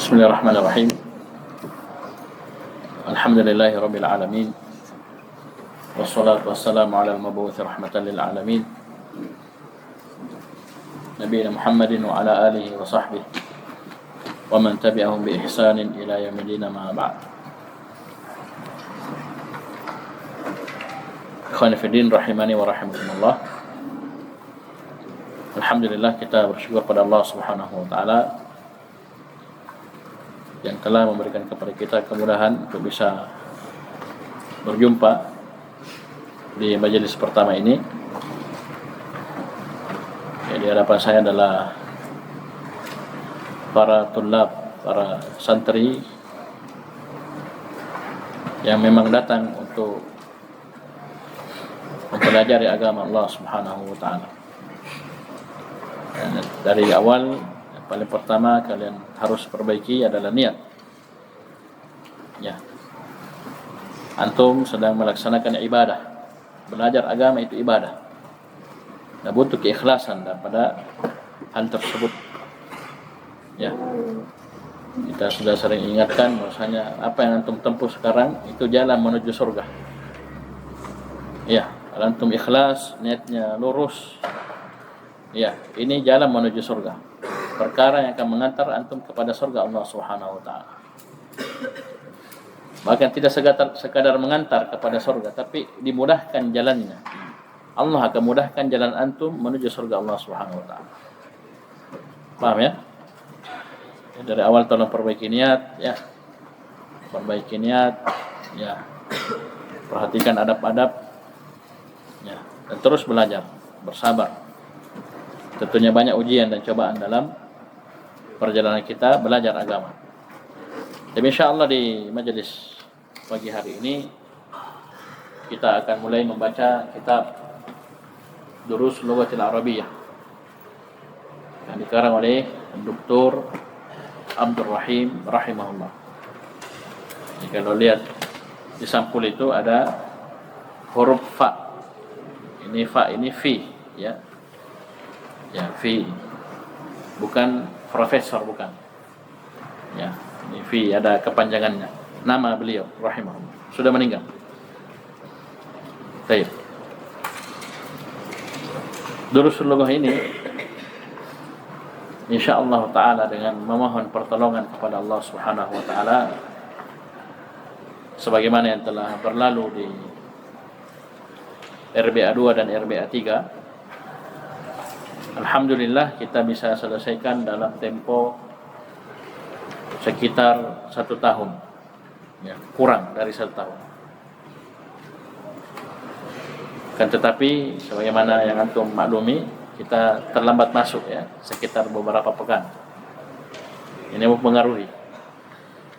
Bismillahirrahmanirrahim. Alhamdulillahi rabbil alamin. Wassalatu wassalamu ala al-mabu'uthi rahmatan lil alamin. Nabiyina Muhammadin wa ala alihi wa sahbihi wa man tabi'ahum bi ihsanin ila yaumil ma ba'd. Ikhwani fi din rahimani wa rahimakumullah. Alhamdulillah, kita bersyukur pada Allah Subhanahu wa taala yang telah memberikan kepada kita kemudahan untuk bisa berjumpa di majelis pertama ini. Ya, di hadapan saya adalah para tulab, para santri yang memang datang untuk mempelajari agama Allah Subhanahu wa taala. Dari awal, yang paling pertama kalian harus perbaiki adalah niat. Ya. Antum sedang melaksanakan ibadah. Belajar agama itu ibadah. Nah, butuh keikhlasan daripada hal tersebut. Ya. Kita sudah sering ingatkan bahwasanya apa yang antum tempuh sekarang itu jalan menuju surga. Ya, kalau antum ikhlas, niatnya lurus, ya, ini jalan menuju surga. Perkara yang akan mengantar antum kepada surga Allah Subhanahu wa taala. Bahkan tidak sekadar mengantar kepada surga, tapi dimudahkan jalannya. Allah akan mudahkan jalan antum menuju surga Allah Subhanahu wa taala. Paham ya? Dari awal tolong perbaiki niat, ya. Perbaiki niat, ya. Perhatikan adab-adab, ya. Dan terus belajar, bersabar. Tentunya banyak ujian dan cobaan dalam perjalanan kita belajar agama. Jadi insyaallah di majelis pagi hari ini kita akan mulai membaca kitab Durus Lughatil Arabiyyah yang dikarang oleh Dr. Abdul Rahim rahimahullah. Jadi kalau lihat di sampul itu ada huruf fa. Ini fa, ini fi, ya. Ya, fi. Bukan profesor, bukan. Ya, ini fi, ada kepanjangannya. Nama beliau rahimahullah. Sudah meninggal. Baik. Durusul Lughah ini insyaallah taala dengan memohon pertolongan kepada Allah Subhanahu wa taala sebagaimana yang telah berlalu di RBA 2 dan RBA 3, alhamdulillah kita bisa selesaikan dalam tempo sekitar 1 tahun, ya, kurang dari 1 tahun. Kan tetapi sebagaimana yang antum maklumi, kita terlambat masuk, ya, sekitar beberapa pekan. Ini mempengaruhi,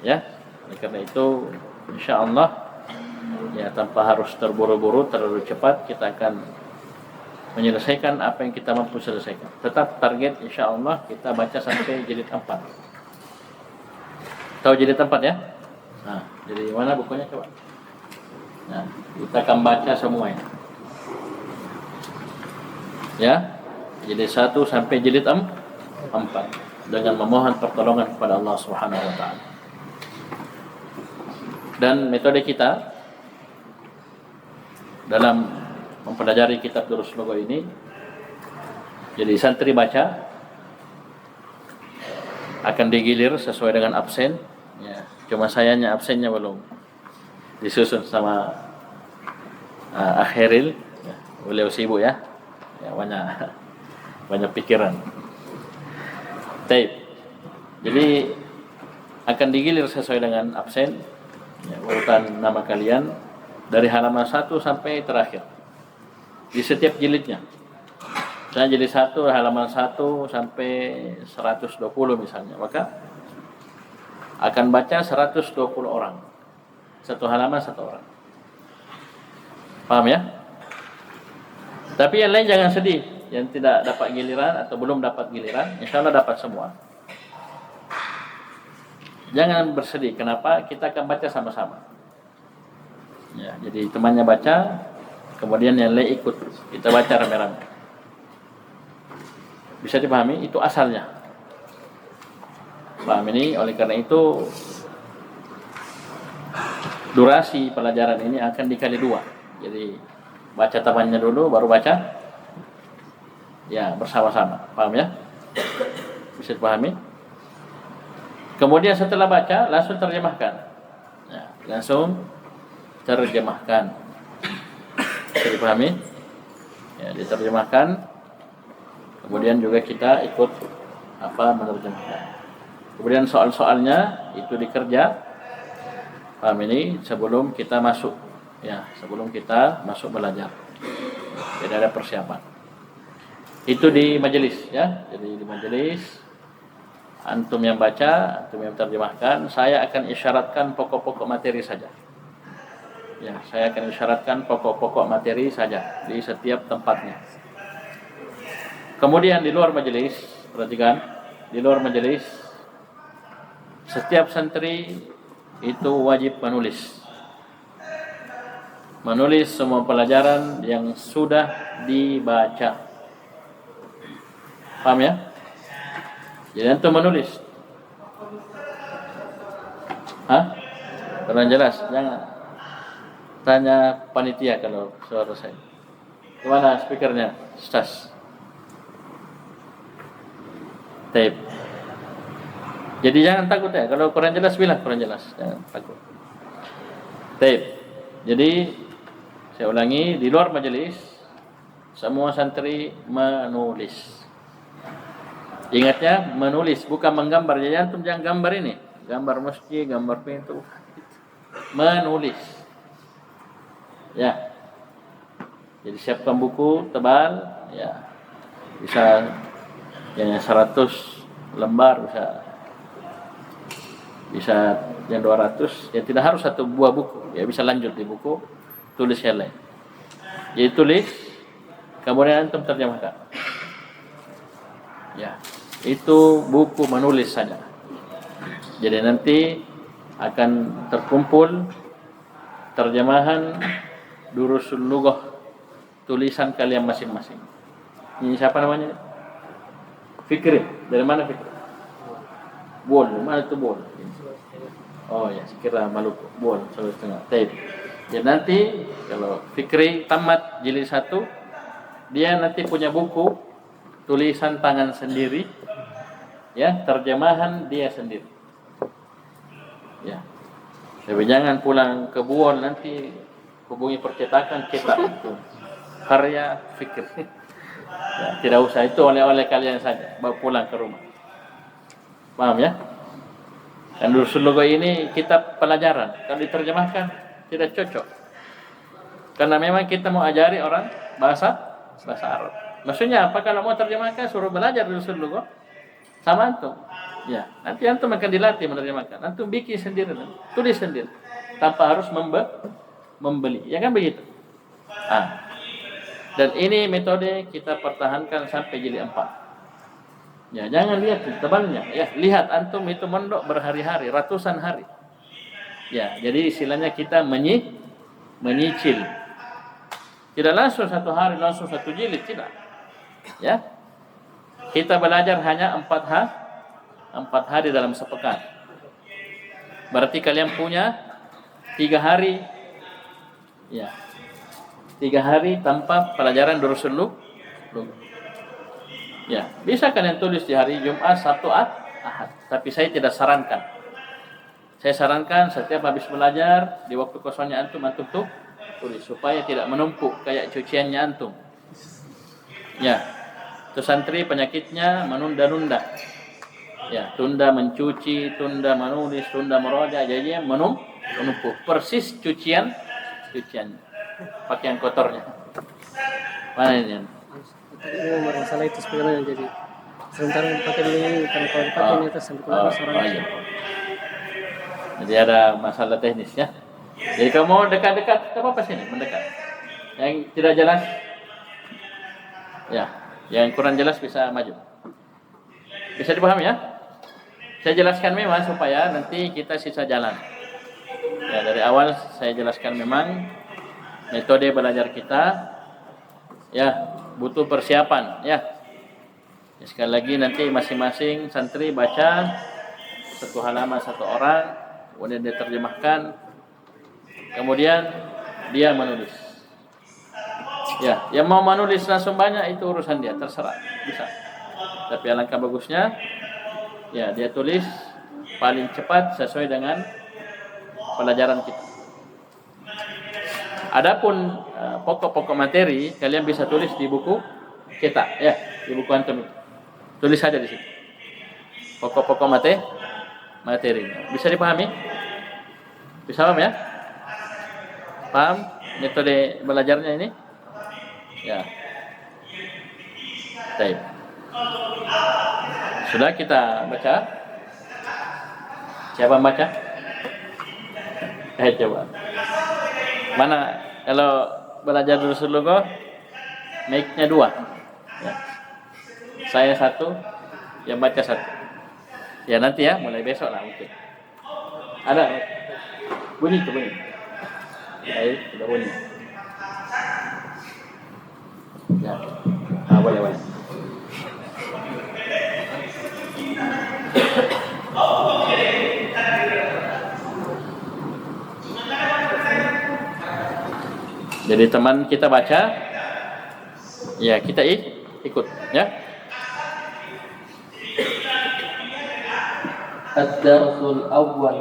ya. Oleh karena itu insyaallah, ya, tanpa harus terburu-buru terlalu cepat, kita akan menyelesaikan apa yang kita mampu selesaikan. Tetap target insyaallah kita baca sampai jilid 4. Tahu jilid 4, ya? Nah, jadi mana bukunya coba? Nah, kita akan baca semuanya. Ya, jilid 1 sampai jilid 4 dengan memohon pertolongan kepada Allah Subhanahu wa taala. Dan metode kita dalam mempelajari kitab Durus Lughah ini, jadi santri baca akan digilir sesuai dengan absen, ya. Cuma sayangnya absennya belum disusun sama Akhiril, ya. Beliau sibuk, ya, banyak pikiran. Baik. Jadi akan digilir sesuai dengan absen, ya, urutan nama kalian dari halaman 1 sampai terakhir di setiap jilidnya. Misalnya jilid 1 halaman 1 sampai 120 misalnya, maka akan baca 120 orang. Satu halaman 1 orang. Paham, ya? Tapi yang lain jangan sedih, yang tidak dapat giliran atau belum dapat giliran, insyaallah dapat semua. Jangan bersedih. Kenapa? Kita akan baca sama-sama. Ya, jadi temannya baca, kemudian yang lain ikut. Kita baca rame-rame. Bisa dipahami? Itu asalnya. Paham ini? Oleh karena itu durasi pelajaran ini akan dikali 2. Jadi baca tamannya dulu baru baca ya bersama-sama. Paham ya? Bisa dipahami? Kemudian setelah baca langsung terjemahkan. Ya, langsung terjemahkan. Bisa dipahami? Ya, diterjemahkan. Kemudian juga kita ikut menerjemahkan. Kemudian soal-soalnya itu dikerja. Paham ini sebelum kita masuk. Ya, sebelum kita masuk belajar. Jadi ada persiapan. Itu di majelis ya. Jadi di majelis antum yang baca, antum yang terjemahkan, saya akan isyaratkan pokok-pokok materi saja. Ya, saya akan isyaratkan pokok-pokok materi saja di setiap tempatnya. Kemudian di luar majelis, perhatikan, di luar majelis setiap santri itu wajib menulis. Menulis semua pelajaran yang sudah dibaca. Paham ya? Jadi antum menulis. Kurang jelas? Jangan. Tanya panitia kalau suara saya. Gimana speakernya? Stas. Tape. Jadi jangan takut ya. Kalau kurang jelas bilang kurang jelas. Jangan takut. Tape. Jadi saya ulangi, di luar majelis semua santri menulis. Ingatnya menulis, bukan menggambar. Jadi antum jangan gambar ini, gambar masjid, gambar pintu. Menulis. Ya. Jadi siapkan buku tebal, ya. Bisa yang 100 lembar, bisa yang 200. Ya tidak harus satu buah buku. Ya bisa lanjut di buku, tulis yang lain. Jadi tulis, kemudian antum terjemahkan. Ya, itu buku menulis saja. Jadi nanti akan terkumpul terjemahan durusul lughah tulisan kalian masing-masing. Ini siapa namanya? Fikri. Dari mana Fikri? Bol. Mana itu Bol? Oh ya, sekira Maluku. Bol, Sulawesi Tengah. Taib. Jadi nanti kalau Fikri tamat jilid 1, dia nanti punya buku tulisan tangan sendiri, ya, terjemahan dia sendiri, ya. Tapi jangan pulang ke Buol nanti hubungi percetakan cetak itu karya Fikir. Ya, tidak usah, itu oleh-oleh kalian saja, bawa pulang ke rumah. Paham ya? Dan Durusul Lughah ini kitab pelajaran, kalau diterjemahkan tidak cocok, karena memang kita mau ajari orang bahasa Arab. Maksudnya apa? Kalau mau terjemahkan suruh belajar Durusul Lughah sama antum. Ya, nanti antum akan dilatih menerjemahkan. Antum bikin sendiri, tulis sendiri tanpa harus membeli. Ya kan begitu? Dan ini metode kita pertahankan sampai jilid 4. Ya, jangan lihat tebalnya. Ya, lihat antum itu mondok berhari-hari, ratusan hari. Ya, jadi istilahnya kita menyicil. Tidak langsung satu hari, langsung satu jilid, tidak. Ya, kita belajar hanya 4 hari dalam sepekan. Berarti kalian punya 3 hari, ya, 3 hari tanpa pelajaran Durusul Lughah. Ya, bisa kalian tulis di hari Jumat, Sabtu, Ahad. Tapi saya tidak sarankan. Saya sarankan setiap habis belajar di waktu kosongnya antum tulis supaya tidak menumpuk kayak cuciannya antum. Ya, itu santri penyakitnya menunda-nunda. Ya, tunda mencuci, tunda menulis, tunda meroja, jadinya menumpuk. Persis cucian pakaian kotornya. Mana ini? Tadi masalah itu sebenarnya, jadi sementara pakai dulu ini, karena kalau dipakai ini atas sampai keluar Jadi ada masalah teknis ya. Jadi kalau mau dekat-dekat, tak apa sini mendekat. Yang tidak jelas, ya, yang kurang jelas bisa maju. Bisa dipahami ya? Saya jelaskan memang supaya nanti kita sisa jalan. Ya, dari awal saya jelaskan memang metode belajar kita, ya, butuh persiapan, ya. Sekali lagi nanti masing-masing santri baca satu halaman satu orang, kemudian dia terjemahkan, kemudian dia menulis. Ya, yang mau menulis langsung banyak itu urusan dia, terserah, bisa. Tapi alangkah bagusnya, ya dia tulis paling cepat sesuai dengan pelajaran kita. Adapun pokok-pokok materi kalian bisa tulis di buku cetak, ya, di buku antum. Tulis saja di situ. Pokok-pokok materi. Bisa dipahami? Bisa paham ya? Paham metode belajarnya ini? Ya. Baik. Sudah kita baca? Siapa baca? Coba. Mana kalau belajar Durusul Lughah mic-nya 2. Ya. Saya 1, yang baca 1. Ya nanti ya, mulai besok lah mungkin. Ada bunyi tuh bunyi. Baik, sudah bunyi. Ya. Boleh. Jadi teman kita baca, ya kita ikut, ya. Ad-darsul awwal.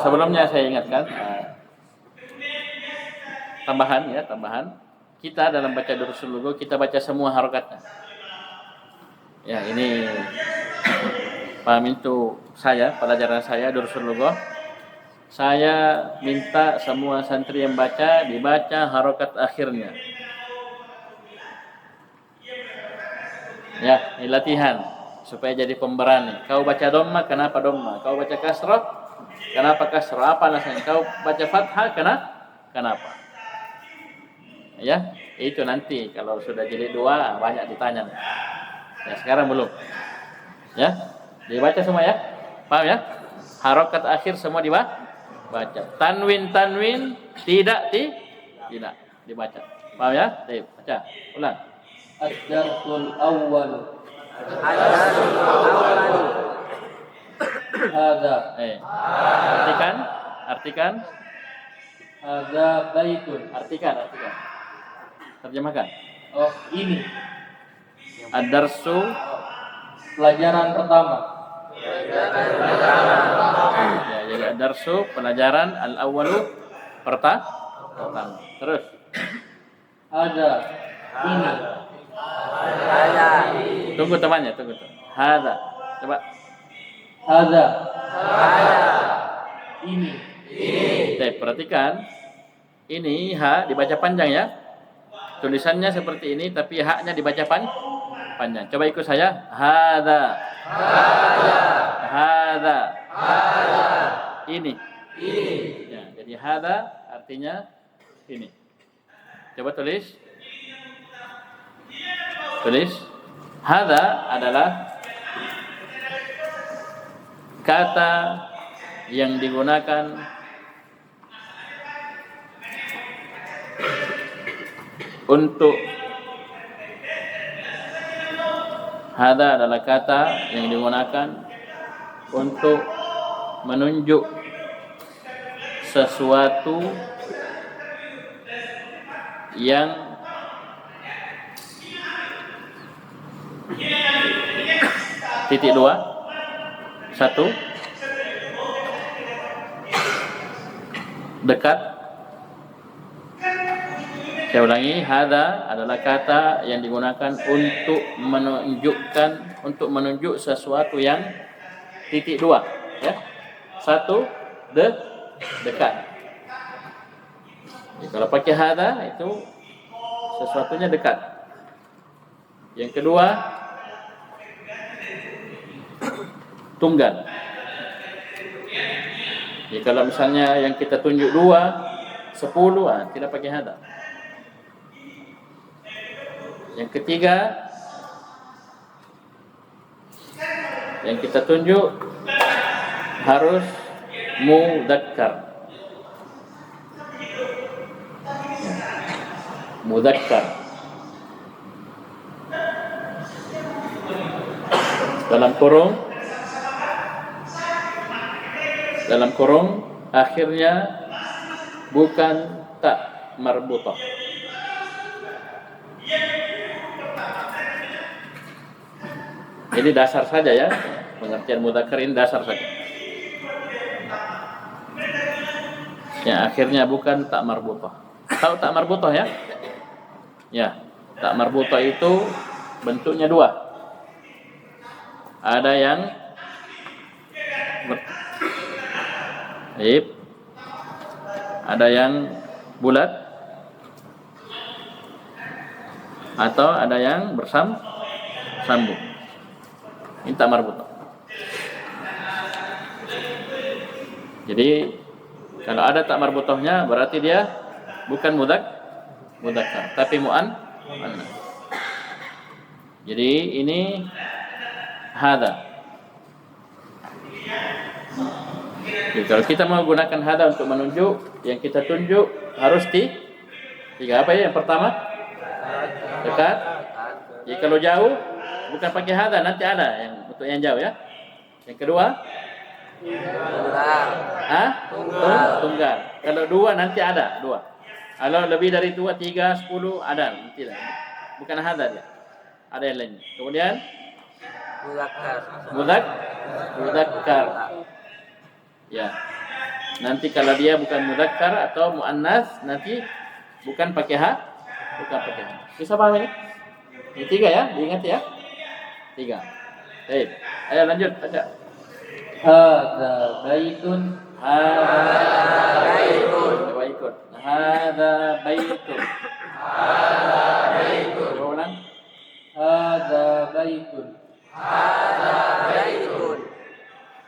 Sebelumnya saya ingatkan tambahan. Kita dalam baca Durusul Lughah kita baca semua harokatnya. Ya, ini paham itu saya, pelajaran saya Durusul Lughah. Saya minta semua santri yang baca dibaca harokat akhirnya. Ya, ini latihan supaya jadi pemberani. Kau baca dhamma, kenapa dhamma? Kau baca kasrah, kenapa kasrah? Apa alasannya? Kau baca fathah, kenapa? Ya, itu nanti kalau sudah jadi 2 banyak ditanya. Ya, sekarang belum. Ya, dibaca semua ya. Paham ya? Harokat akhir semua dibaca. Tanwin tidak dibaca. Paham ya? Baik, baca. Ulang. Ad-darsul awwal. Hadza. Artikan. Hadza baitun. Artikan. Terjemahkan. Oh, ini. Ad-darsu pelajaran pertama. Ya, jadi ad-darsu pelajaran al-awwalu pertama. Terus. Hadza ini. Tunggu temannya. Hadza. Coba. Hadza. Ini. Perhatikan. Ini ha dibaca panjang ya. Tulisannya seperti ini tapi haknya dibaca panjang. Coba ikut saya. Hadza. Ini. Ya, jadi hadza artinya ini. Coba tulis. Hadza adalah kata yang digunakan untuk hadza adalah kata yang digunakan untuk menunjuk sesuatu yang titik 2 1 dekat. Saya ulangi, hadza adalah kata yang digunakan untuk menunjuk sesuatu yang titik 2 ya. 1 dekat. Jadi kalau pakai hadza itu sesuatunya dekat. Yang kedua tunggal. Jadi kalau misalnya yang kita tunjuk 2 10 tidak pakai hadza. Yang ketiga yang kita tunjuk harus mudzakkar. dalam kurung akhirnya bukan tak marbutah. Ini dasar saja ya, pengertian mudzakkar ini dasar saja. Ya, akhirnya bukan tak marbutah. Tahu tak marbutah ya? Ya, tak marbutah itu bentuknya dua. Ada yang ada yang bulat atau ada yang bersambung. Ini tak marbutah. Jadi kalau ada tak marbutahnya berarti dia bukan mudzakkar tapi muannas. Jadi ini hadza. Jadi kalau kita mau gunakan hadza untuk menunjuk, yang kita tunjuk harus tiga apa ya? Yang pertama dekat. Jadi kalau jauh bukan pakai hadza, nanti ada yang untuk yang jauh ya. Yang kedua tunggal. Kalau dua nanti ada dua. Kalau lebih dari 2, 3, 10 ada nanti lah. Bukan hadza dia. Ada yang lainnya. Kemudian mudzakkar. Ya. Nanti kalau dia bukan mudzakkar atau muannas nanti bukan pakai bukan pakai ha. Bisa paham ini? Ini 3 ya, diingat ya. 3. Baik. Ayo lanjut baca. Hadza baitun. Coba ikut. Hadza baitun. Ulang. Hadza baitun.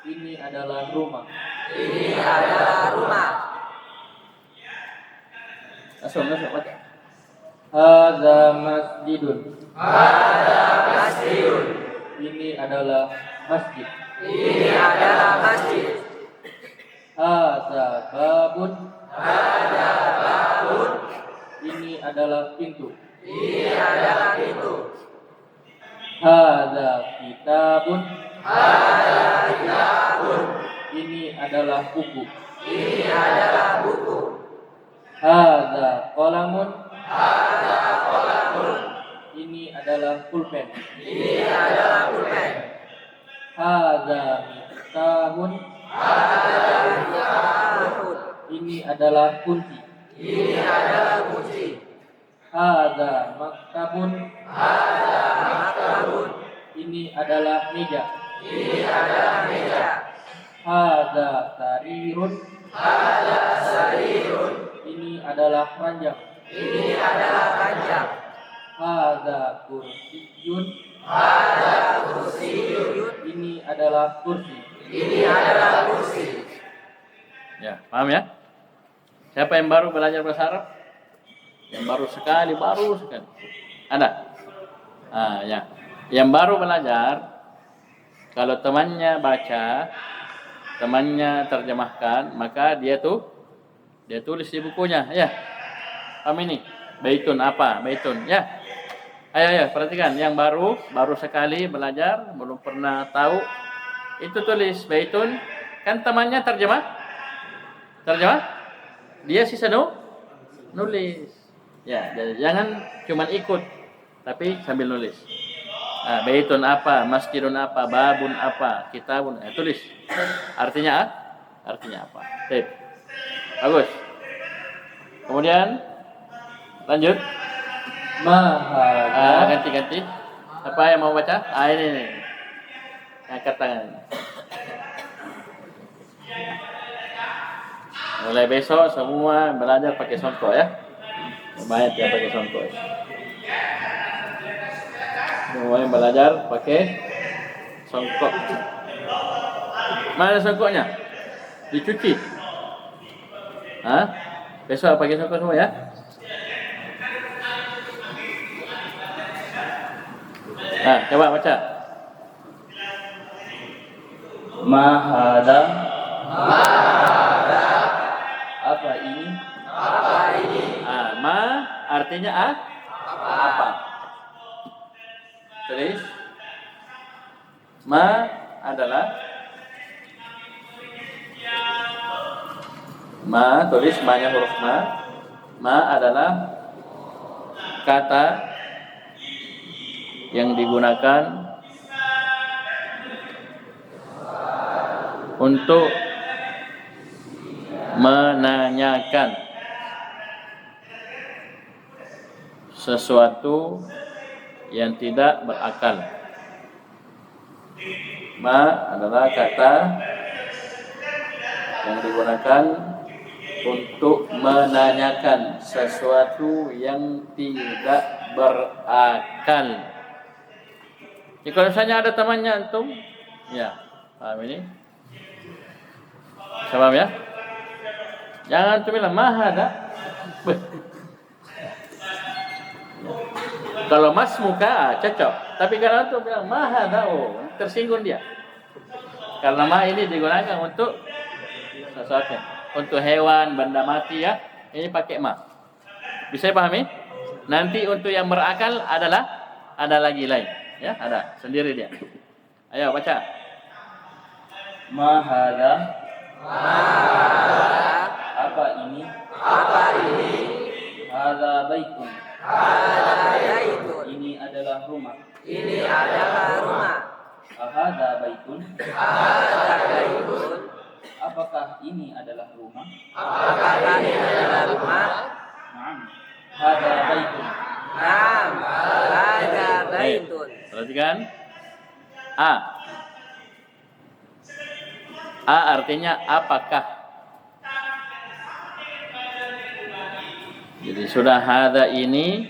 Ini adalah rumah. Langsung baca. Hadza masjidun. Ini adalah masjid. Hadza babun. Ini adalah pintu. Hadza kitabun. Ini adalah buku. Hadza qalamun. Ini adalah pulpen. Hadza miftahun. Ini adalah kunci. Hadza maktabun. Ini adalah meja. Hadza sarirun. Ini adalah ranjang. Hadza kursiyun. Ini adalah kursi. Ya, paham ya? Siapa yang baru belajar bahasa Arab? Yang baru sekali. Ada? Ya. Yang baru belajar, kalau temannya baca, temannya terjemahkan, maka dia tulis di bukunya, ya. Paham ini? Baitun apa? Baitun, ya. Ayo perhatikan, yang baru sekali belajar, belum pernah tahu, itu tulis baitun, kan temannya terjemah, dia sisa nulis. Ya, jadi jangan cuma ikut, tapi sambil nulis. Baitun apa, masjidun apa, babun apa, kitabun, tulis. Artinya apa? Baik. Bagus. Kemudian lanjut. Ganti. Apa yang mau baca? Ini. Angkat tangan. Mulai besok semua belajar pakai songkok ya. Banyak yang pakai songkok. Semua yang belajar pakai songkok. Mana songkoknya? Dicuci. Besok pakai songkok semua ya. Coba baca. Mahada. Apa ini? Ma artinya apa? Tulis. Ma adalah ma, tulis ma-nya huruf ma. Ma adalah kata yang digunakan untuk menanyakan sesuatu yang tidak berakal. Ma adalah kata yang digunakan untuk menanyakan sesuatu yang tidak berakal. Jadi kalau misalnya ada temannya antum, ya, paham ini? Paham ya? Jangan antum bilang mahada. Kalau mas muka cocok, tapi kalau antum bilang mahada, oh, tersinggung dia. Karena ma ini digunakan untuk sesuatu, untuk hewan, benda mati ya. Ini pakai ma. Bisa dipahami? Nanti untuk yang berakal ada lagi lain, ya, ada sendiri dia. Ayo baca. Mahada. Apa ini? Hada baitun. Ini adalah rumah. Hada baitun. Apakah ini adalah rumah? Naam. Hada baitun. Perhatikan. A artinya apakah. Jadi sudah hada ini,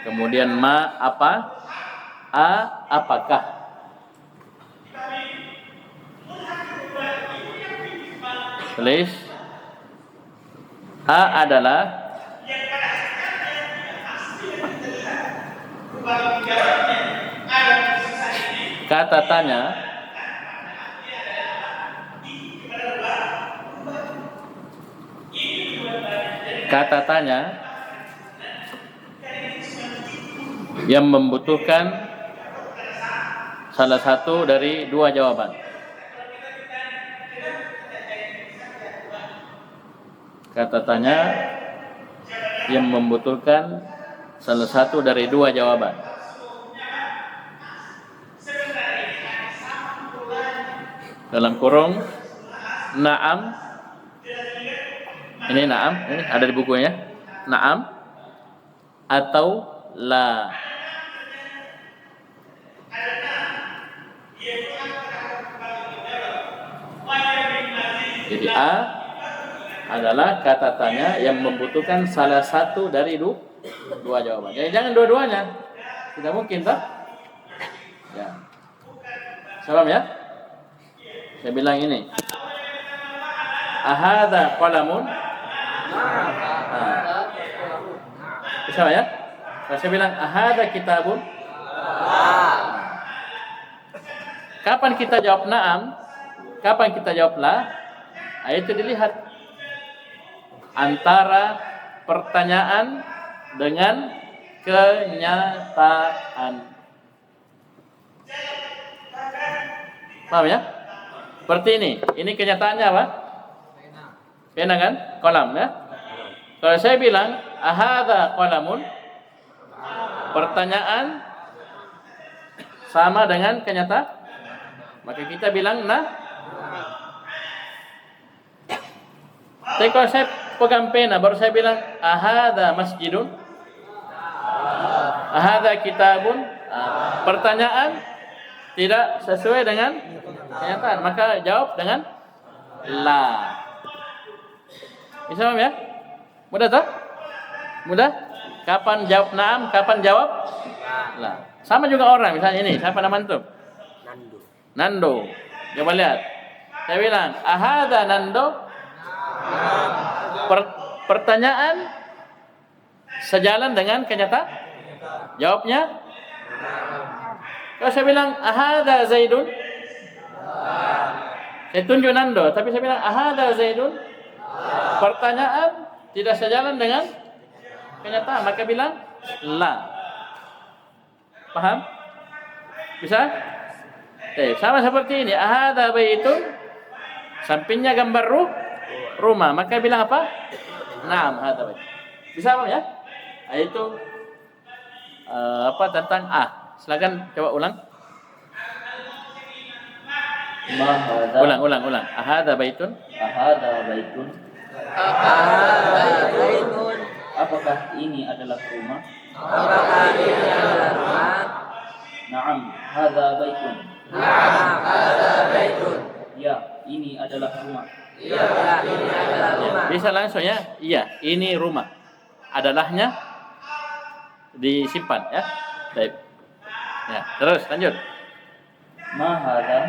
kemudian ma apa? A apakah? Tulis. A adalah kata tanya yang membutuhkan salah satu dari dua jawaban. Kata tanya yang membutuhkan salah satu dari dua jawaban. Dalam kurung na'am. Ini na'am, ini ada di bukunya. Na'am atau la. Jadi A adalah kata tanya yang membutuhkan salah satu dari dua jawaban. Jadi jangan dua-duanya. Tidak mungkin tak? Ya. Salam ya. Saya bilang ini. Ahada qalamun? Bisa ya? Kalau saya bilang ahada kitabun? Kapan kita jawab na'am? Kapan kita jawab la? Itu dilihat antara pertanyaan dengan kenyataan. Paham ya? Seperti ini. Ini kenyataannya apa? Pena kan? Kolam ya? Kalau saya bilang ahadha qalamun, pertanyaan sama dengan kenyataan, maka kita bilang nah. Tapi kalau saya pegang pena baru saya bilang ahadha masjidun, ahadha kitabun, pertanyaan tidak sesuai dengan kenyataan, maka jawab dengan la. Bisa paham ya? Mudah tak? Mudah? Kapan jawab na'am, kapan jawab la. Sama juga orang, misalnya ini, siapa nama antum? Nando. Coba lihat. Saya bilang, ahada Nando. Pertanyaan sejalan dengan kenyataan? Jawabnya? Kalau saya bilang, ahada Zaidun. Saya tunjuk Nando, tapi saya bilang, ahada Zaidun. Pertanyaan tidak sejalan dengan kenyataan, maka bilang la. Paham? Bisa? Sama seperti ini. Ahadza baitun, sampingnya gambar rumah, maka bilang apa? Naam, hadza bait. Bisa apa ya? Itu tentang Silakan coba ulang. Ulang. Ahadza baitun. Apakah ini adalah rumah? Naam, hadza baitun. Ya, ini adalah rumah. Bisa langsung ya. Iya, ini rumah. Adalahnya disimpan ya. Baik. Ya, terus lanjut. Ma hadza?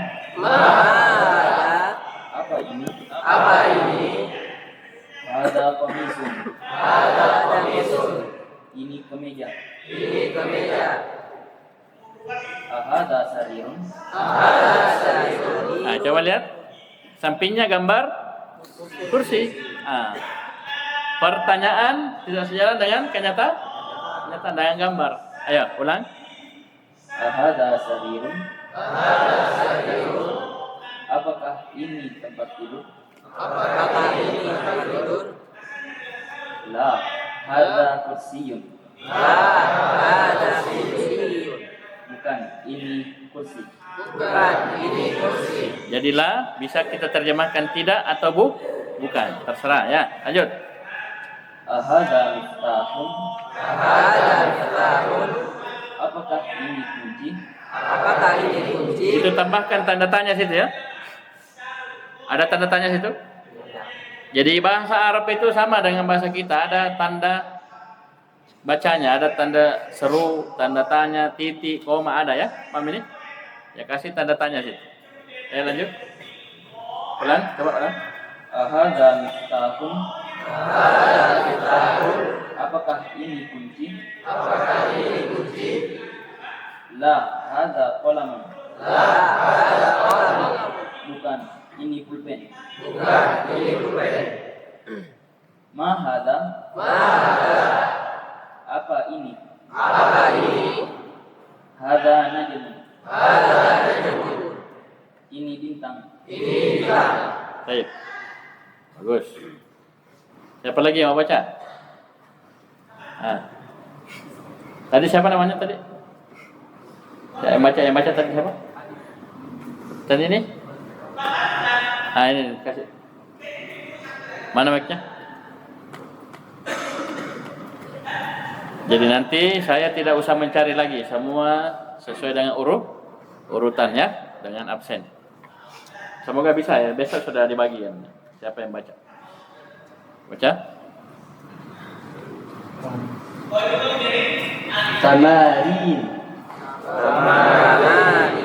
Apa ini? Hadza qamisun. Ini kemeja. Ahadza sarirun. Nah, coba lihat. Sampingnya gambar kursi. Pertanyaan tidak sejalan dengan kenyataan dengan gambar. Ayo, ulang. Ahadza sarirun. Apakah ini tempat tidur? La, hadza kursiyun. Bukan, ini kursi. Jadilah bisa kita terjemahkan tidak atau bukan, terserah ya. Lanjut. Ahadza miftahun. Apakah ini kunci? Itu tambahkan tanda tanya situ ya. Ada tanda tanya situ? Jadi bahasa Arab itu sama dengan bahasa kita, ada tanda bacanya, ada tanda seru, tanda tanya, titik, koma ada ya. Paham ini? Ya kasih tanda tanya situ. Lanjut. Ulang, coba ulang. Ahadza miftahun. Apakah ini kunci? La, hadza qalamun. Bukan, ini pulpen. Ma hadza? Apa ini? Hadza najmun. Ini bintang. Baik. Bagus. Siapa lagi yang mau baca? Tadi siapa namanya tadi? Yang baca tadi siapa? Tadi ini? Ini kasih. Mana mic-nya? Jadi nanti saya tidak usah mencari lagi, semua sesuai dengan urutannya dengan absen. Semoga bisa ya, besok sudah dibagi ya. Siapa yang baca? Baca?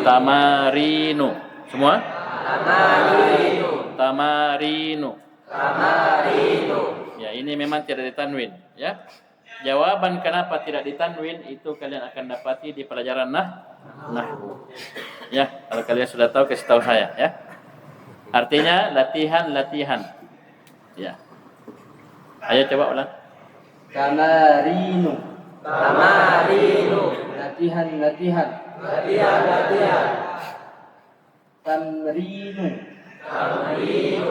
Tamarinu. Semua? Tamarinu. Ya, ini memang tidak ditanwin, ya. Jawaban kenapa tidak ditanwin itu kalian akan dapati di pelajaran nahwu. Ya, kalau kalian sudah tahu kasih tahu saya, ya. Artinya latihan. Ya. Ayo coba ulang. Tamarinu. Latihan. Tamrinu.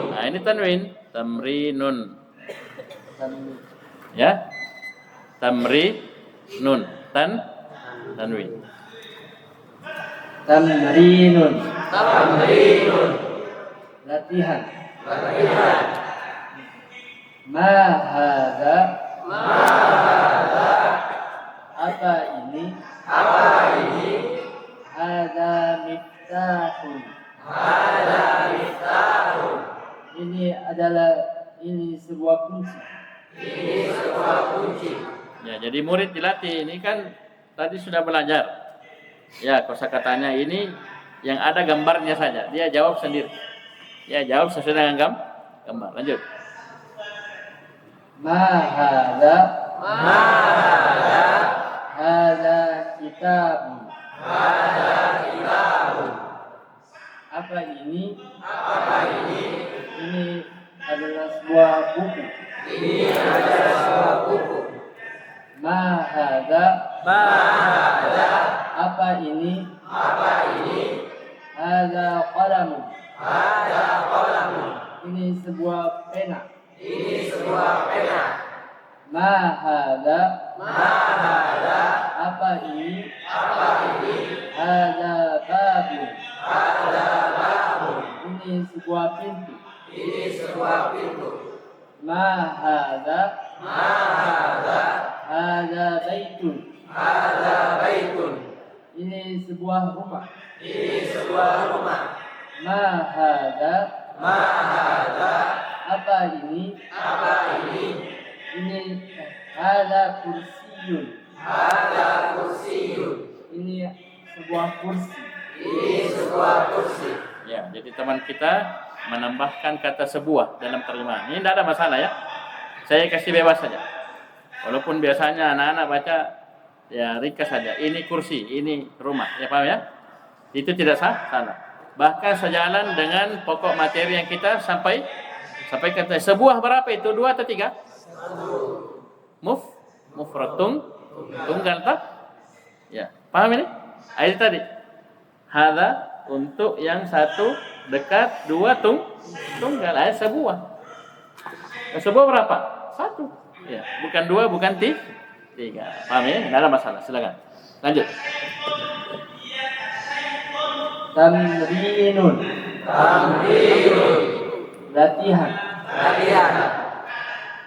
Nah, ini tanwin, tamrinun. Ya. Tamrinun, tanwin. Tamrinun. Latihan. Ma hadza? Apa ini? Hadza miftahun. Ini sebuah kunci. Ya, jadi murid dilatih. Ini kan tadi sudah belajar. Ya, kosakatanya ini yang ada gambarnya saja. Dia jawab sendiri. Ya, jawab sesuai dengan gambar. Lanjut. Ma hadza? Hadza kitabun. Apa ini? Ini adalah sebuah buku. Ma hadza? Apa ini? Hadza qalamun. Ini sebuah pena. Ma hadza. Apa ini? Hadza babun. Ini sebuah pintu. Ma hadza. Hadza baitun. Ini sebuah rumah. Ma hadza. Apa ini? Ini hadza kursiyun. Ini sebuah kursi. Ya, jadi teman kita menambahkan kata sebuah dalam terjemahan. Ini tidak ada masalah ya. Saya kasih bebas saja. Walaupun biasanya anak-anak baca ya ringkas saja. Ini kursi, ini rumah. Ya paham ya? Itu tidak salah. Bahkan sejalan dengan pokok materi yang kita sampai kata sebuah berapa itu? 2 atau 3? Mufratung tunggal tak? Ya, paham ini? Ayat tadi. Hadza untuk yang satu dekat, 2 tunggal. Ayat sebuah. Sebuah berapa? 1. Ya, bukan 2, bukan 3. Paham ya? Tidak ada masalah. Silakan. Lanjut. Tamrinun. Latihan.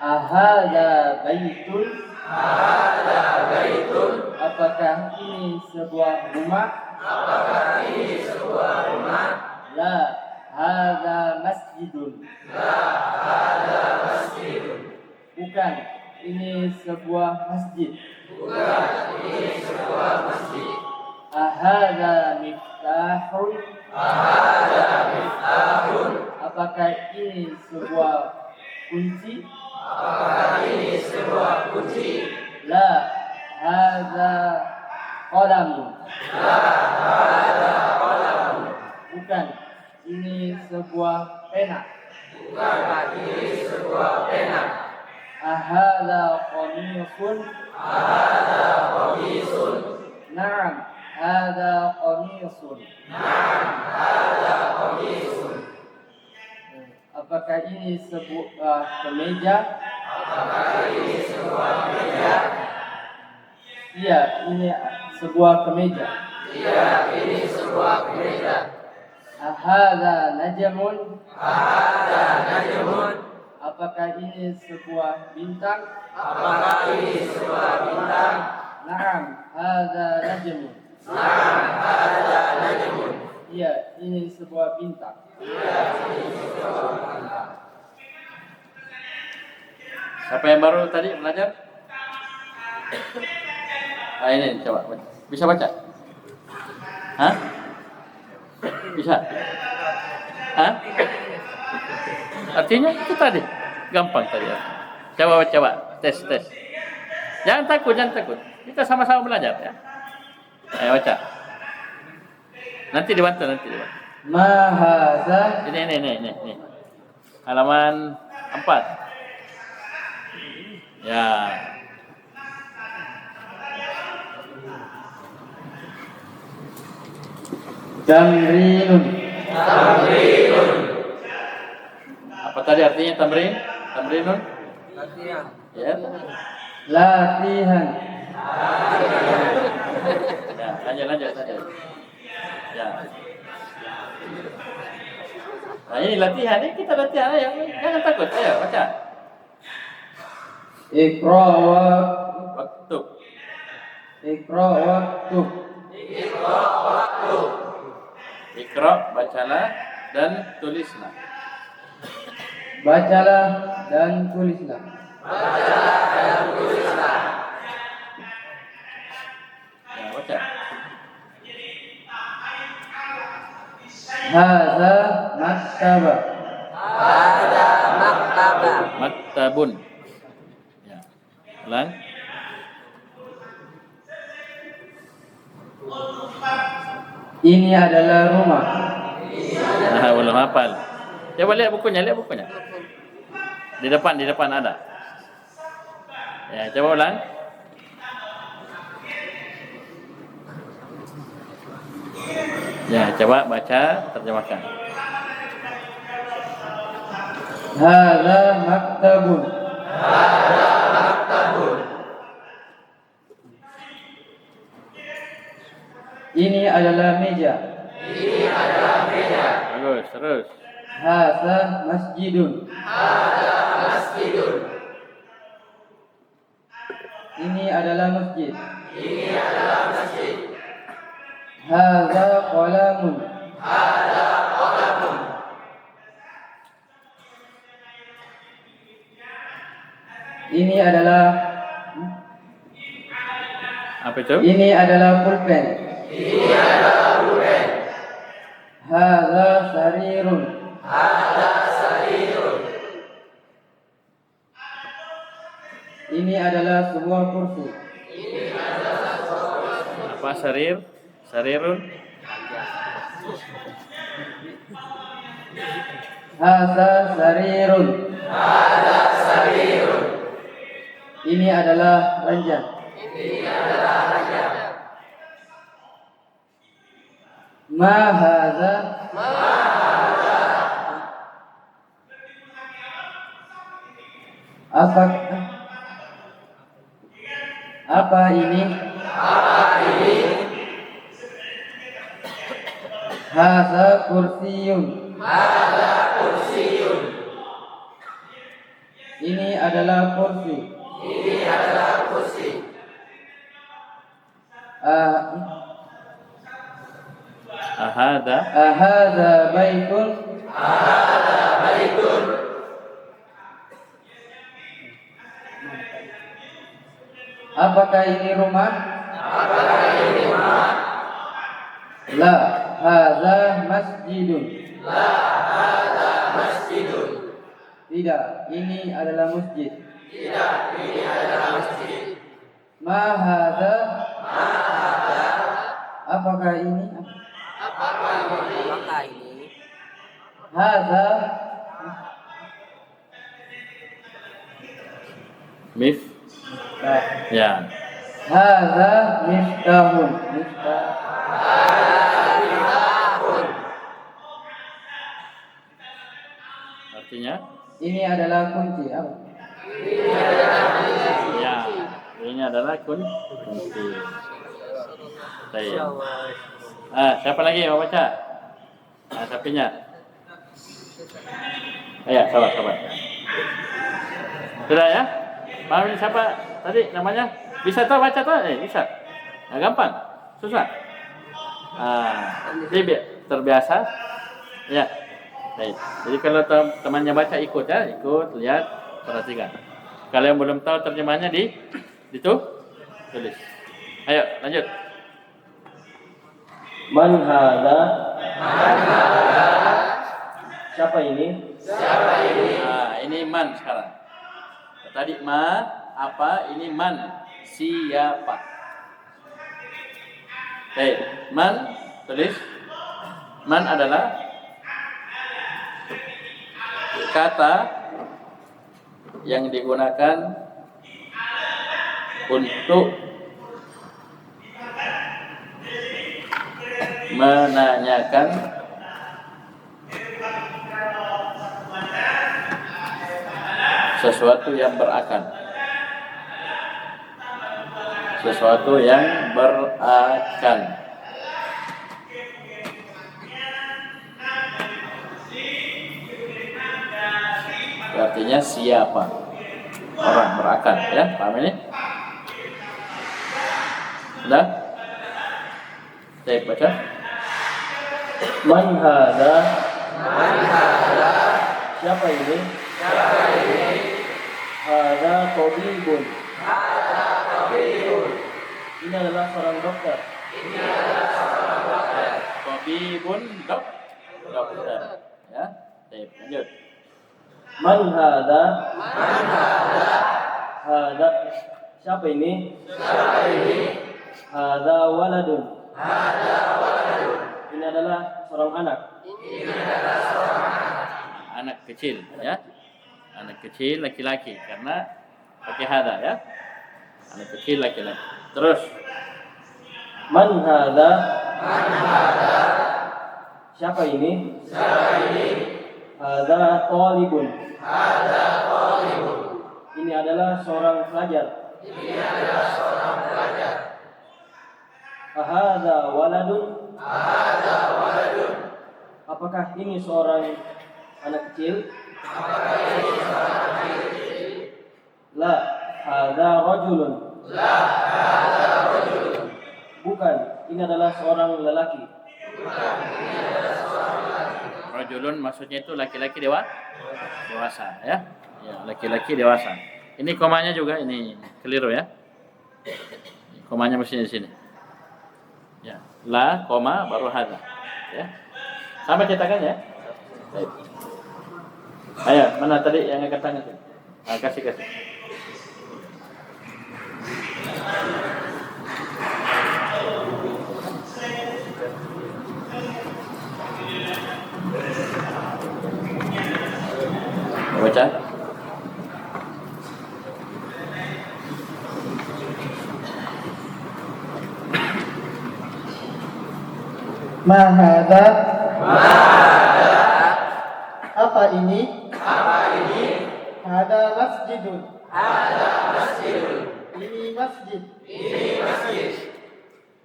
Ahadza baitun. Apakah ini sebuah rumah? La, hadza masjidun. Bukan, ini sebuah masjid. Ahadza miftahun. Apakah ini sebuah kunci? La, hadza qalamun. Bukan, ini sebuah pena. Ahadza qamisun. Naam, hadza qamisun. Apakah ini sebuah kemeja? Iya, ini sebuah kemeja. Ahadza najmun. Apakah ini sebuah bintang? Naam, hadza najmun. Iya, ini sebuah bintang. Siapa yang baru tadi belajar? Ini coba baca. Bisa baca? Hah? Bisa? Hah? Artinya itu tadi. Gampang tadi. Coba. Tes. Jangan takut. Kita sama-sama belajar ya. Ayo baca. Nanti dibantu. Ma hadza. Ini. Halaman 4. Ya. Tamrinun. Apa tadi artinya tamrin? Tamrinun? Ya. Latihan. Ya, lanjut saja. Ya. Nah, ini latihan, ini kita latihan ayo. Jangan takut, ayo baca. Iqra Waktu. waktu. Iqra, bacalah dan tulislah. Bacalah dan tulislah. Ya, baca. Hadza maktaba. Maktabun. Ya. Ulang. Ini adalah rumah. Nah, belum hafal. Coba lihat bukunya. Di depan ada. Ya, coba ulang. Ya, coba baca, terjemahkan. Hadza maktabun. Ini adalah meja. Bagus, terus. Hadza masjidun. Ini adalah masjid. Hadza qalamun. Ini adalah Apa itu? Ini adalah pulpen. Hadza sarirun. Ini adalah sebuah kursi. Apa sarir? Sarirun? Hadza sarirun. Ini adalah ranjang. Ma hadza? Apa ini? Hadza kursiyun. Ini adalah kursi. Ahada? Ahadza baitun. Apakah ini rumah? La, hadza masjidun. Tidak, ini adalah masjid. Ma hadza? Apakah ini? Hadza Mif? Ya. hadza miftahun. Miftah. Artinya? Ini adalah kunci. Apa? Ya. Ini adalah kunci. Baik. Siapa lagi yang mau baca? Sapinya. Ya, sabar. Sudah ya? Paham ini siapa tadi namanya? Bisa tahu baca tuh? Bisa. Nah, gampang. Susah. Jadi terbiasa. Ya. Baik. Jadi kalau temannya baca ikut ya, lihat, perhatikan. Kalau yang belum tahu terjemahnya di situ tulis. Ayo, lanjut. Man hadza? Siapa ini? Ini man sekarang. Tadi ma apa? Ini man. Siapa? Baik, man tulis. Man adalah kata yang digunakan untuk menanyakan sesuatu yang berakan. Sesuatu yang berakan. Artinya siapa? Orang berakan, ya? Paham ini? Sudah? Saya baca. Man hadza? Siapa ini? Hadza tabibun. Ini adalah seorang dokter. Tabibun dokter. Ya? Baik, lanjut. Man hadza? Hadza siapa ini? Hadza waladun. Ini adalah seorang anak. Anak kecil, ya? Anak kecil laki-laki karena pakai hada, ya? Anak kecil laki-laki. Terus Man hadza? Siapa ini? Hadza talibun. Ini adalah seorang pelajar. Ahadza waladun. Apakah ini seorang anak kecil? La, hadza rajulun. Bukan, ini adalah seorang lelaki. Rajulun maksudnya itu laki-laki dewasa ya. Ya, laki-laki dewasa. Ini komanya juga ini keliru ya. Komanya mestinya di sini. Ya, la koma baru hadza. Ya. Sama cetakan ya. Baik. Ayo, mana tadi yang angkat tangan tuh? Ah, kasih. Baca. Ma hadza? Apa ini? Hadza masjidun. Ini masjid.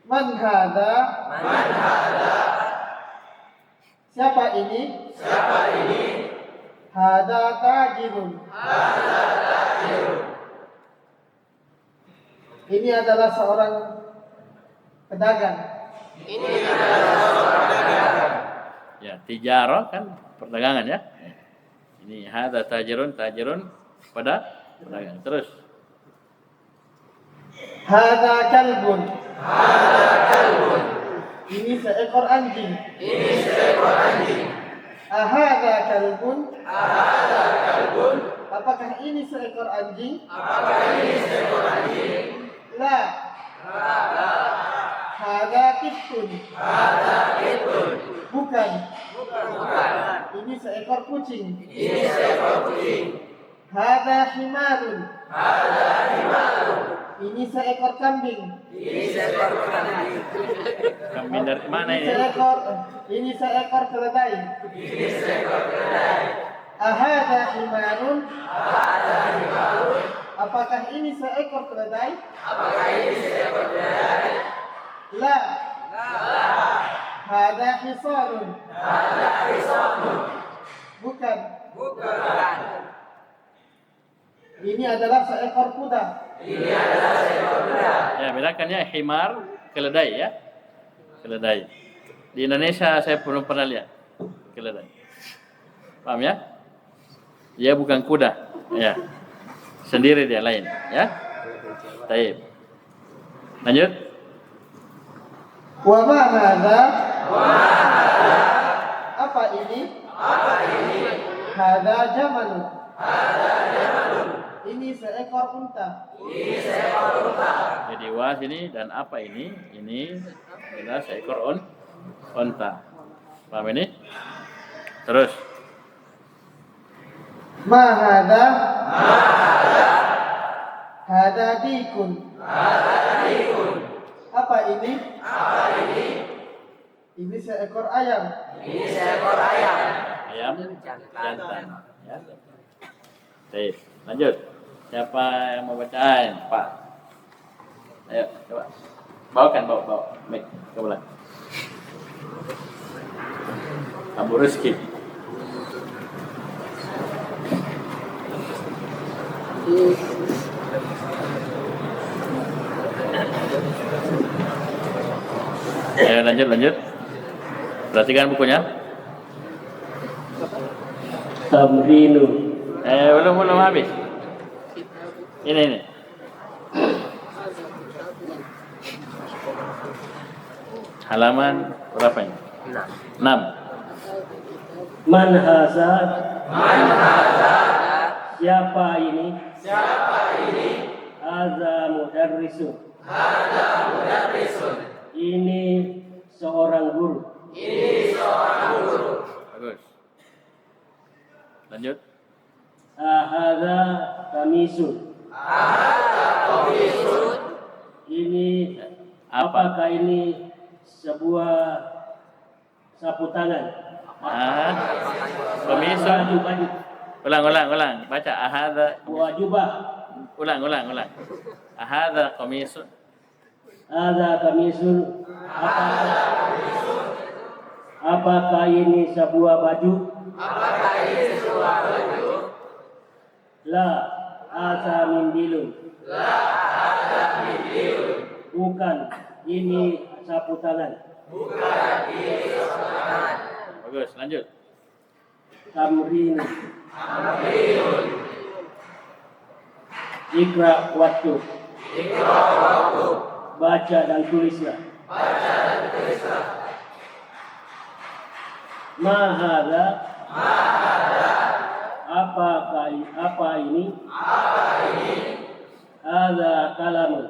Man hadza? Siapa ini? Hadza tajirun. Ini adalah seorang pedagang. Ya, tijarah kan perdagangan ya. Ini hadza tajirun pada pedagang. Terus. Hadza kalbun. Ini seekor anjing. Ahadza kalbun. Apakah ini seekor anjing? La. Hadza kittun. Bukan. Ini seekor kucing. Hadza himarun. Ini seekor kambing. Kambing dari mana ini? Ini seekor keledai. Ahadza himarun. Apakah ini seekor keledai? La. Hadza hisanun. Bukan. Ini adalah seekor kuda. Ya, bedakan ya himar, keledai ya. Keledai. Di Indonesia saya belum pernah lihat keledai. Paham ya? Dia bukan kuda, ya. Sendiri dia lain, ya. Baik. Lanjut. Wa ma hadza? Apa ini? Hadza jamalun. Ini seekor unta. Jadi wa sini dan apa ini? Ini adalah seekor unta. Paham ini? Terus. Ma hadza? Hadza dikun. Apa ini? Ini seekor ayam. Ayam jantan. Ya. Baik, lanjut. Siapa yang mau bacain? Pak. Ayo, coba. Bawa. Mic ke belakang. Abu Rizki. Ayo lanjut. Perhatikan bukunya. Tamrinu. Belum habis. Ini. Halaman berapa ini? 6. Man haza? Siapa ini? Hadza mudarrisun. Ini seorang guru. Bagus. Lanjut. Hadza kamisun. Ini Apa? apakah ini sebuah sapu tangan. Qamisun. Baju. Ulang. Baca ahadza. Wa jubah. Ulang. Ahadza qamisun. Ada kamisun. Apakah ini sebuah baju? La asa mindilun. Bukan, ini sapu tangan. Bagus, lanjut. Tamrin. Ikra waktu. Baca dan tulislah. Mahada. Apa ini? Ada kalamun.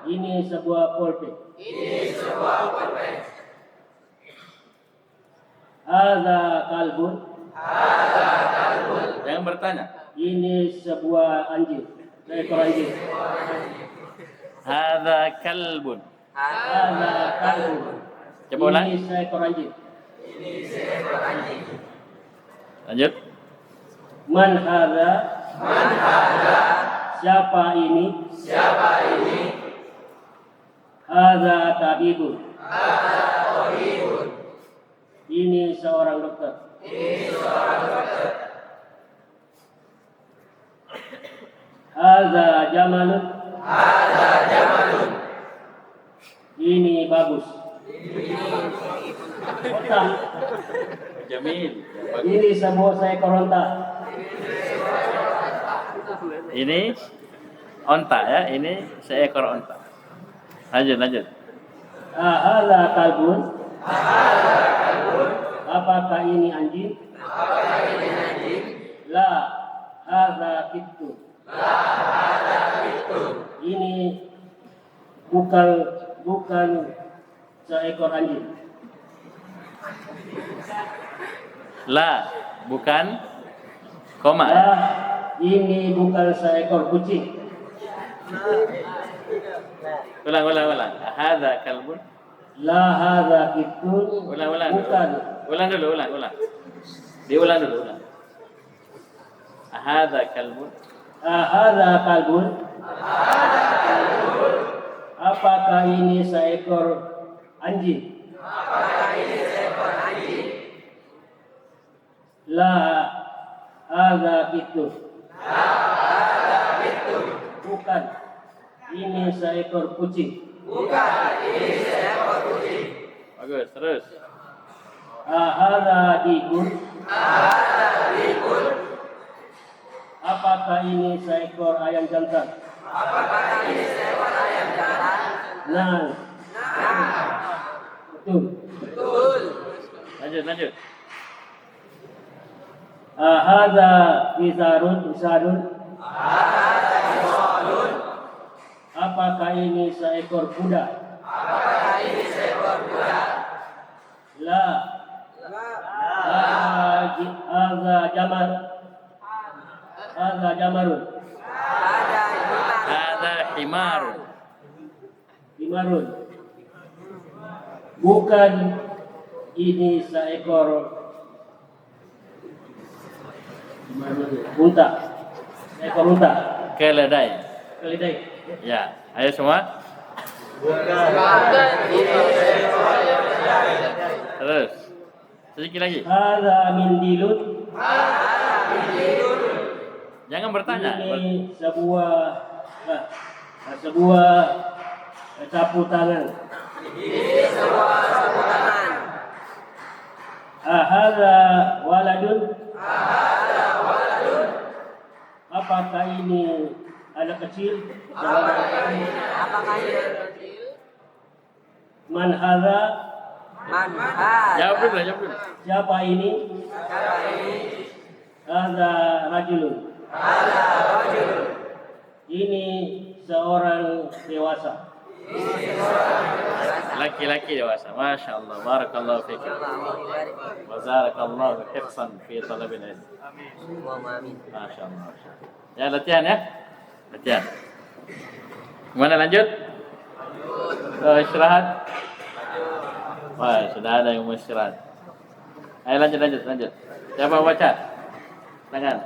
Ini sebuah pulpen. Ada kalbun. Jangan bertanya. Ini sebuah anjing. Seekor anjing. Hadza kalbun. Ada kalbun. Coba ulang. Ini seekor anjing. Lanjut. Man hada. Siapa ini? Hada tabibun. Ini seorang dokter. Hada jamalun. Ini bagus. Onta. Jamil. Ini sebuah seekor onta. Ini onta ya, ini seekor onta. Lanjut. Hada kalbun. Apakah ini anjing? La hada kittu. Ini bukan seekor anjing. La, bukan koma. La, ini bukan seekor kucing. Ulang. Hadza kalbun. La hada kittu. Ulang. Bukan. Ulang dulu. Diulang dulu. Hadza kalbun. Hada kalbun. Apakah ini seekor anjing? La hada kittu. Bukan. Ini seekor kucing. Bagus, terus. Hada dikun. Apakah ini seekor ayam jantan? Nah. Betul. Lanjut. Hada izarun. Apakah ini seekor kuda? La. Hada jamarun. Hadza himarun. Himarun. Bukan, ini seekor unta. Seekor unta. Keledai. Keledai. Ya, ayo semua. Terus. Sedikit lagi. Hada mindilun. Jangan bertanya. Ini sebuah sapu tangan. Hada waladun. Apakah ini anak kecil? Man hada. Jawab dulu. Siapa ini? Hada rajulun. Ini seorang dewasa. Laki-laki dewasa. Masya Allah. Barakallahu fikum. Wa zarakallahu hifsan fi talabil ilm. Masya Allah. Ya, latihan ya. Kemana lanjut? Istirahat. Wah, sudah ada yang mau istirahat. Ayo lanjut. Siapa baca? Tangan.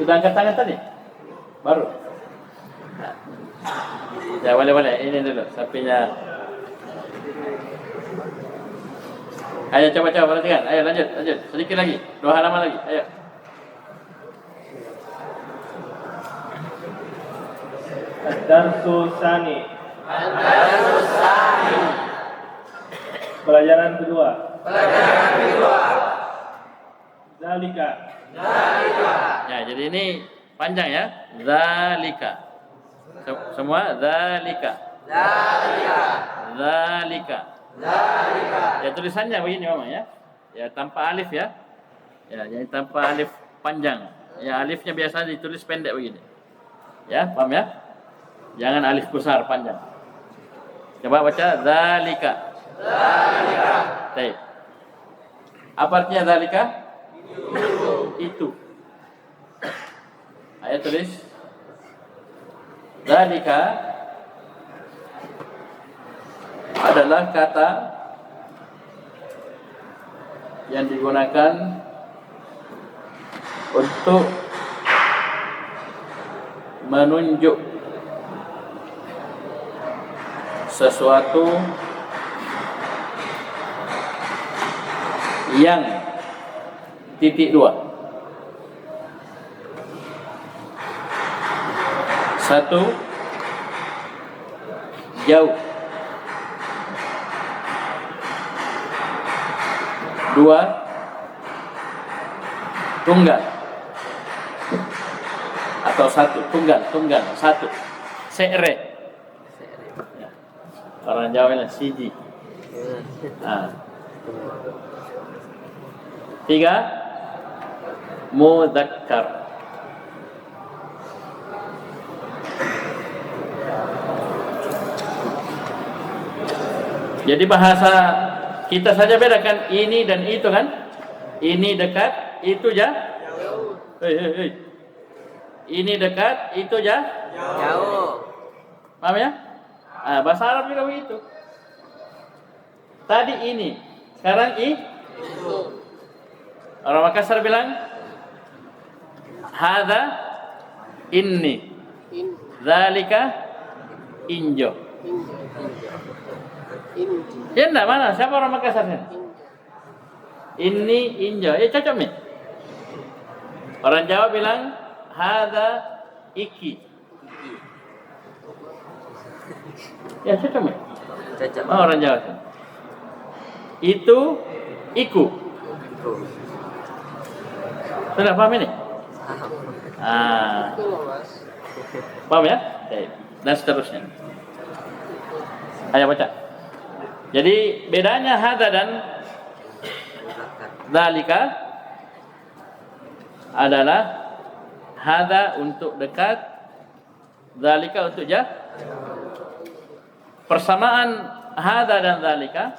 Sudah angkat tangan tadi? Baru. Ya boleh. Ini dulu sapinya. Ayo coba perhatikan. Ayo lanjut. Sedikit lagi. 2 halaman lagi. Ayo. Ad-Darsu Tsani. Pelajaran kedua. Zalika. Ya, jadi ini panjang ya. Zalika. Semua zalika. Ya tulisannya begini Mama ya. Ya tanpa alif ya. Ya, jadi tanpa alif panjang. Ya alifnya biasa ditulis pendek begini. Ya, paham ya? Jangan alif besar panjang. Coba baca zalika. Baik. Apa artinya zalika? Itu. Ayo tulis. Zalika adalah kata yang digunakan untuk menunjuk sesuatu yang titik 2. 1 jauh, 2 tunggal, atau 1 tunggal 1 se're. Orang Jawa bilang siji. 3 mudzakkar. Jadi bahasa kita saja bedakan ini dan itu kan? Ini dekat, itu jauh. Hei. Ini dekat, itu jauh. Paham ya? Bahasa Arab juga begitu. Tadi ini, sekarang itu. Orang Makassar bilang hadza inni, zalika injo. Ya enggak, mana? Siapa orang Makassar? Ini injo. Ya cocok nih. Orang Jawa bilang hadza iki. Ya cocok nih. Cocok. Orang Jawa. Itu iku. Sudah paham ini? Paham ya? Dan seterusnya. Ayo baca. Jadi bedanya hadza dan zalika adalah hadza untuk dekat, zalika untuk jauh. Persamaan hadza dan zalika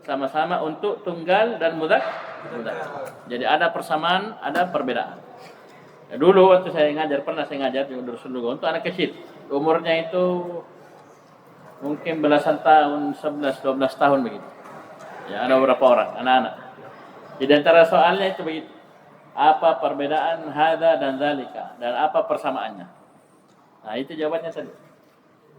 sama-sama untuk tunggal dan mudzakkar. Jadi ada persamaan, ada perbedaan. Dulu waktu saya pernah saya ngajar di Darussul Lugha untuk anak kecil. Umurnya itu mungkin belasan tahun, 11-12 tahun begitu. Ya, ada beberapa orang, anak-anak. Jadi antara soalnya itu begitu. Apa perbedaan hadza dan zalika dan apa persamaannya? Nah, itu jawabannya tadi.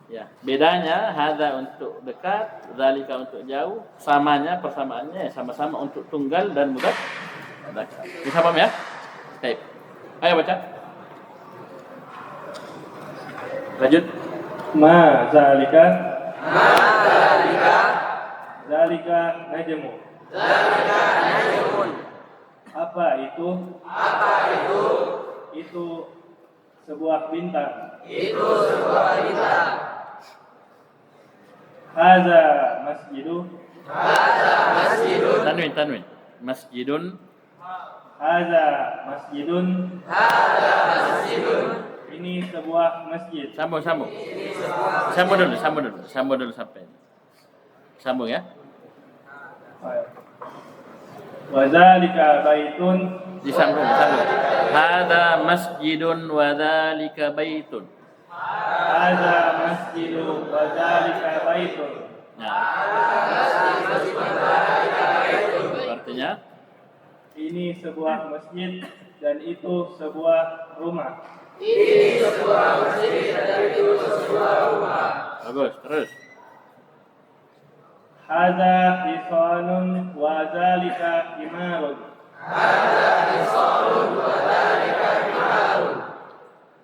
Ya, bedanya hadza untuk dekat, zalika untuk jauh, persamaannya sama-sama untuk tunggal dan mudzakkar. Bisa paham ya? Baik. Ayo baca. Lanjut. Ma zalika. Zalika najmu. Apa itu? Itu sebuah bintang. Hadza masjidu. Tanwin. Masjidun. Hadza masjidun. Ini sebuah masjid. Sambung. Sambung dulu sampai. Sambung ya. Wa zalika baitun. Disambung. Hadza masjidun wa dzalika baitun. Hadza masjidun wa zalika baitun. Nah. Artinya Ini sebuah masjid dan itu sebuah rumah. bagus, terus. Hadza hisanun wa zalika himarun.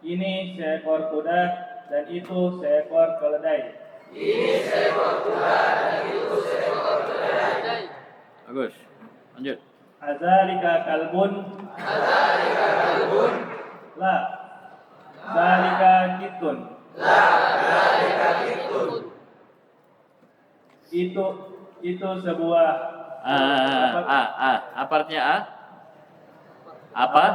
Ini seekor kuda dan itu seekor keledai. Bagus. Lanjut. Azalika kalbun. La. Zalika kitun. Itu sebuah Apa artinya A? Apa?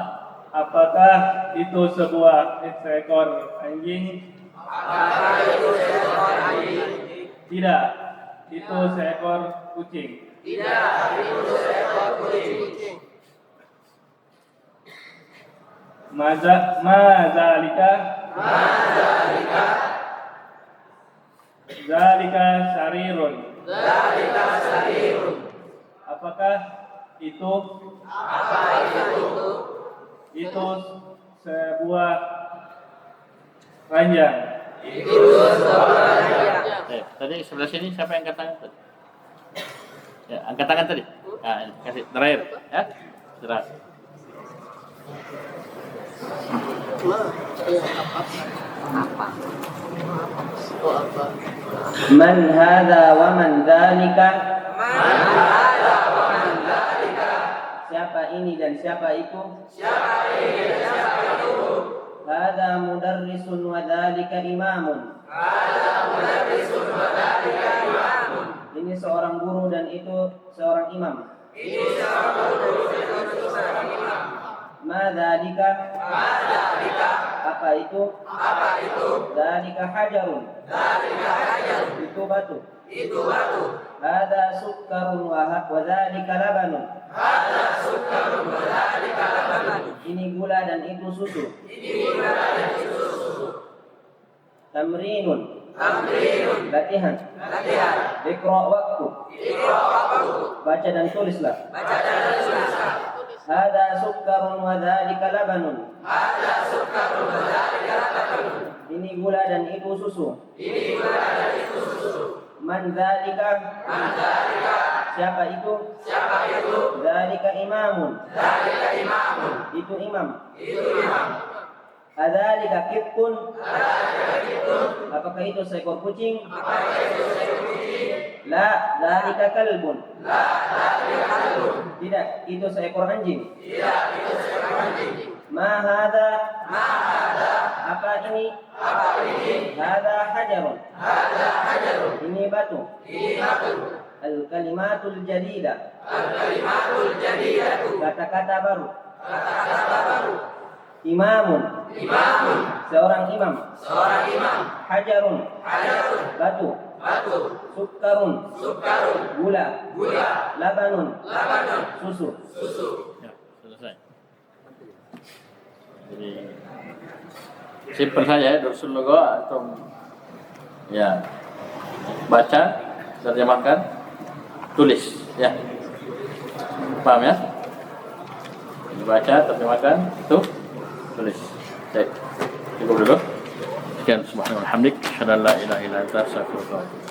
apakah itu sebuah seekor anjing? Tidak. Itu seekor kucing. Mazalika. Zalika sarirun. Apakah itu? Itu sebuah ranjang. Tadi sebelah sini siapa yang angkat tangan tadi? Ya, angkat tangan tadi. Nah, kasih terakhir, ya. Terakhir. Man hadza wa man dzalika. Siapa ini dan siapa itu? Hadza mudarrisun wa dzalika imamun. Ini seorang guru dan itu seorang imam. Ma dzalika. Apa itu? Dzalika hajarun. Itu batu. Hadza sukkarun wa dzalika labanun. Ini gula dan itu susu. Tamrinun. Latihan. Iqra waktu. Baca dan tulislah. Hadza sukkarun wa dzalika labanun. Ini gula dan itu susu. Man dzalika. Siapa itu? Dzalika imamun. Itu imam. Adzalika kittun. Apakah itu seekor kucing? La, dzalika kalbun. Tidak, itu seekor anjing. Ma hadza. Apa ini? Hadza hajarun. Ini batu. Al-kalimatul jadidah. Kata-kata baru. Imamun. Seorang imam. Hajarun. Batu. Sukkarun. Gula. Labanun. Susu. Ya, selesai. Jadi simpel saja ya, Dursul Lugha atau ya baca, terjemahkan, tulis ya. Paham ya? Baca, terjemahkan, tulis. Baik. Cukup dulu. Sekian, subhanallah, alhamdulillah, asyhadu an la ilaha illa anta, astaghfiruka wa atubu ilaik.